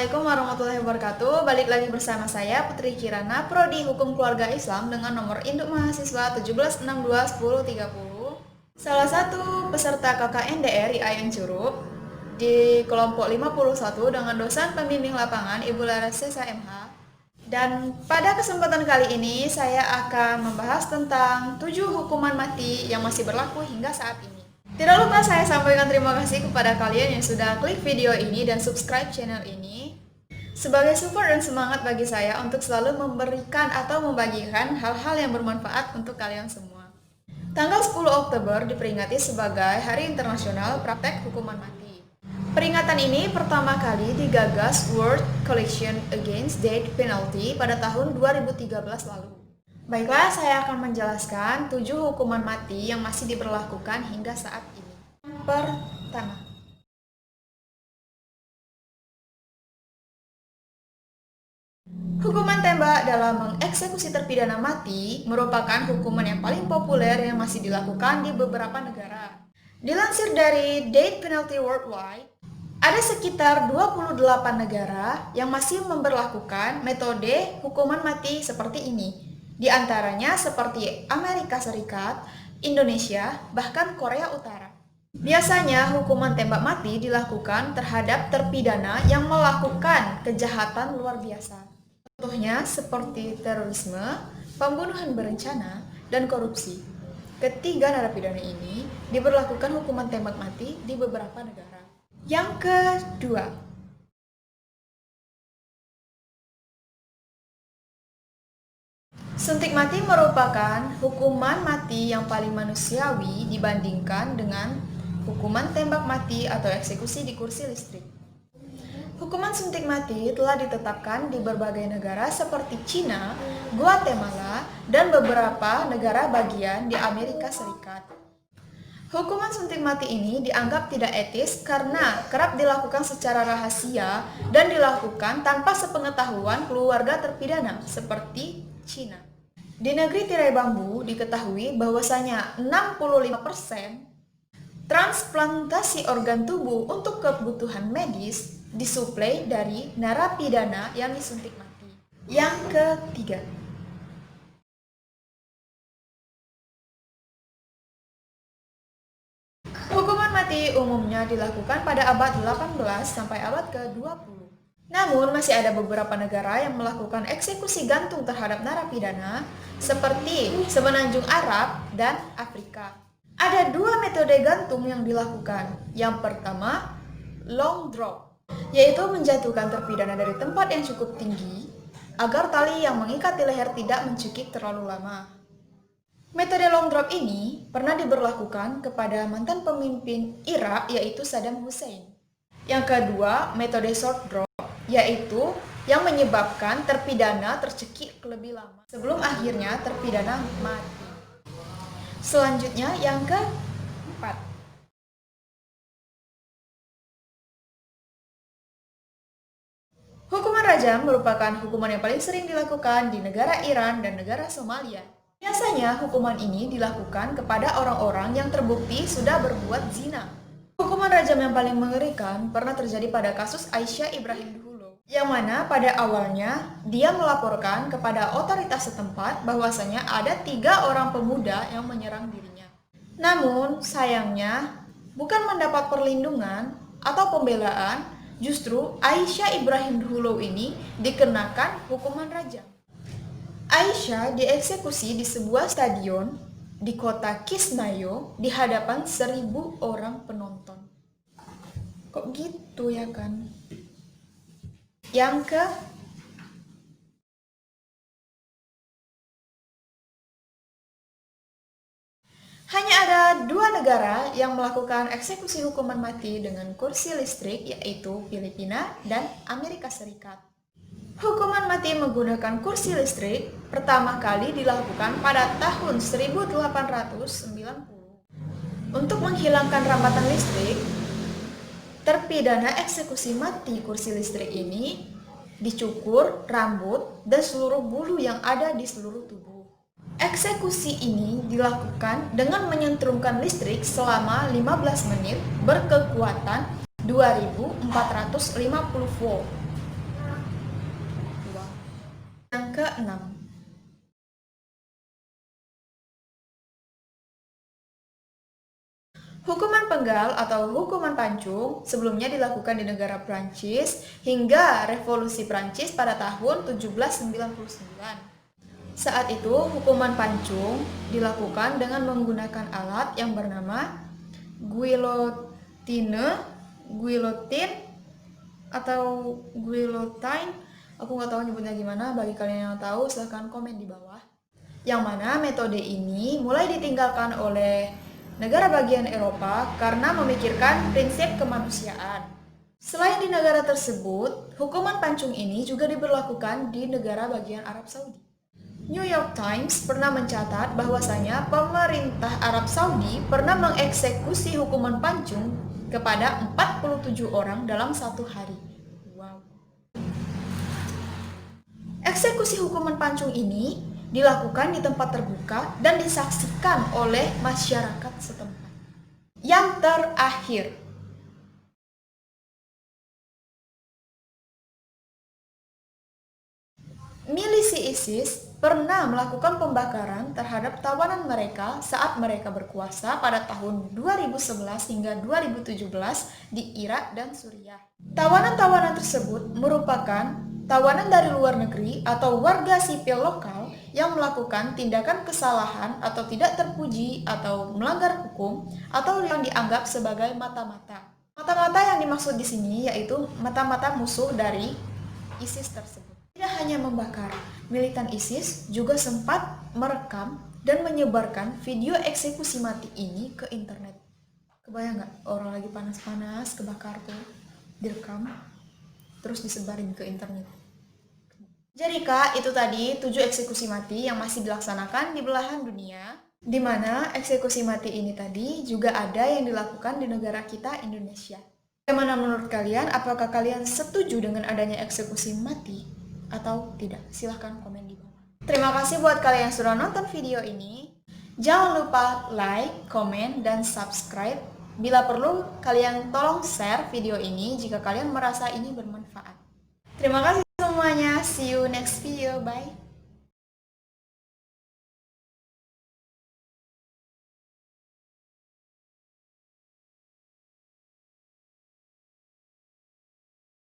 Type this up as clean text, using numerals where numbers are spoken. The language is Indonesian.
Assalamualaikum warahmatullahi wabarakatuh. Balik lagi bersama saya Putri Kirana, Prodi Hukum Keluarga Islam dengan nomor induk mahasiswa 17621030. Salah satu peserta KKNDR IAIN Curup di kelompok 51 dengan dosen pembimbing lapangan Ibu Laras SMH. Dan pada kesempatan kali ini saya akan membahas tentang 7 hukuman mati yang masih berlaku hingga saat ini. Tidak lupa saya sampaikan terima kasih kepada kalian yang sudah klik video ini dan subscribe channel ini sebagai support dan semangat bagi saya untuk selalu memberikan atau membagikan hal-hal yang bermanfaat untuk kalian semua. Tanggal 10 Oktober diperingati sebagai Hari Internasional Praktek Hukuman Mati. Peringatan ini pertama kali digagas World Coalition Against Death Penalty pada tahun 2013 lalu. Baiklah, saya akan menjelaskan 7 hukuman mati yang masih diberlakukan hingga saat ini. Pertama, hukuman tembak dalam mengeksekusi terpidana mati merupakan hukuman yang paling populer yang masih dilakukan di beberapa negara. Dilansir dari Death Penalty Worldwide, ada sekitar 28 negara yang masih memberlakukan metode hukuman mati seperti ini. Di antaranya seperti Amerika Serikat, Indonesia, bahkan Korea Utara. Biasanya hukuman tembak mati dilakukan terhadap terpidana yang melakukan kejahatan luar biasa. Contohnya seperti terorisme, pembunuhan berencana, dan korupsi. Ketiga narapidana ini diberlakukan hukuman tembak mati di beberapa negara. Yang kedua, suntik mati merupakan hukuman mati yang paling manusiawi dibandingkan dengan hukuman tembak mati atau eksekusi di kursi listrik. Hukuman suntik mati telah ditetapkan di berbagai negara seperti Cina, Guatemala, dan beberapa negara bagian di Amerika Serikat. Hukuman suntik mati ini dianggap tidak etis karena kerap dilakukan secara rahasia dan dilakukan tanpa sepengetahuan keluarga terpidana seperti Cina. Di negeri tirai bambu diketahui bahwasanya 65% transplantasi organ tubuh untuk kebutuhan medis disuplai dari narapidana yang disuntik mati. Yang ketiga, hukuman mati umumnya dilakukan pada abad 18 sampai abad ke-20. Namun, masih ada beberapa negara yang melakukan eksekusi gantung terhadap narapidana, seperti Semenanjung Arab dan Afrika. Ada 2 metode gantung yang dilakukan. Yang pertama, long drop, yaitu menjatuhkan terpidana dari tempat yang cukup tinggi, agar tali yang mengikat di leher tidak mencekik terlalu lama. Metode long drop ini pernah diberlakukan kepada mantan pemimpin Irak, yaitu Saddam Hussein. Yang kedua, metode short drop, yaitu yang menyebabkan terpidana tercekik lebih lama sebelum akhirnya terpidana mati. Selanjutnya yang keempat, hukuman rajam merupakan hukuman yang paling sering dilakukan di negara Iran dan negara Somalia. Biasanya hukuman ini dilakukan kepada orang-orang yang terbukti sudah berbuat zina. Hukuman rajam yang paling mengerikan pernah terjadi pada kasus Aisyah Ibrahim Dhulo, yang mana pada awalnya dia melaporkan kepada otoritas setempat bahwasanya ada 3 orang pemuda yang menyerang dirinya. Namun sayangnya bukan mendapat perlindungan atau pembelaan, justru Aisyah Ibrahim Dhulo ini dikenakan hukuman rajam. Aisyah dieksekusi di sebuah stadion di kota Kismayo di hadapan 1.000 orang penonton. Kok gitu ya kan? Yang ke hanya ada 2 negara yang melakukan eksekusi hukuman mati dengan kursi listrik, yaitu Filipina dan Amerika Serikat. Hukuman mati menggunakan kursi listrik pertama kali dilakukan pada tahun 1890. Untuk menghilangkan rambatan listrik, terpidana eksekusi mati kursi listrik ini dicukur rambut dan seluruh bulu yang ada di seluruh tubuh. Eksekusi ini dilakukan dengan menyentrumkan listrik selama 15 menit berkekuatan 2450 volt. ke-6. Hukuman penggal atau hukuman pancung sebelumnya dilakukan di negara Prancis hingga Revolusi Prancis pada tahun 1799. Saat itu, hukuman pancung dilakukan dengan menggunakan alat yang bernama guillotine, atau guillotine. Aku nggak tahu nyebutnya gimana, bagi kalian yang tahu silahkan komen di bawah. Yang mana metode ini mulai ditinggalkan oleh negara bagian Eropa karena memikirkan prinsip kemanusiaan. Selain di negara tersebut, hukuman pancung ini juga diberlakukan di negara bagian Arab Saudi. New York Times pernah mencatat bahwasanya pemerintah Arab Saudi pernah mengeksekusi hukuman pancung kepada 47 orang dalam satu hari. Wow. Eksekusi hukuman pancung ini dilakukan di tempat terbuka dan disaksikan oleh masyarakat setempat. Yang terakhir, milisi ISIS pernah melakukan pembakaran terhadap tawanan mereka saat mereka berkuasa pada tahun 2011 hingga 2017 di Irak dan Suriah. Tawanan-tawanan tersebut merupakan tawanan dari luar negeri atau warga sipil lokal yang melakukan tindakan kesalahan atau tidak terpuji atau melanggar hukum atau yang dianggap sebagai mata-mata. Mata-mata yang dimaksud di sini yaitu mata-mata musuh dari ISIS tersebut. Tidak hanya membakar, militan ISIS juga sempat merekam dan menyebarkan video eksekusi mati ini ke internet. Kebayang nggak orang lagi panas-panas kebakar tuh, direkam, terus disebarin ke internet. Jadi Kak, itu tadi 7 eksekusi mati yang masih dilaksanakan di belahan dunia, di mana eksekusi mati ini tadi juga ada yang dilakukan di negara kita, Indonesia. Bagaimana menurut kalian? Apakah kalian setuju dengan adanya eksekusi mati atau tidak? Silahkan komen di bawah. Terima kasih buat kalian yang sudah nonton video ini. Jangan lupa like, komen, dan subscribe. Bila perlu, kalian tolong share video ini jika kalian merasa ini bermanfaat. Terima kasih semuanya. See you next video. Bye.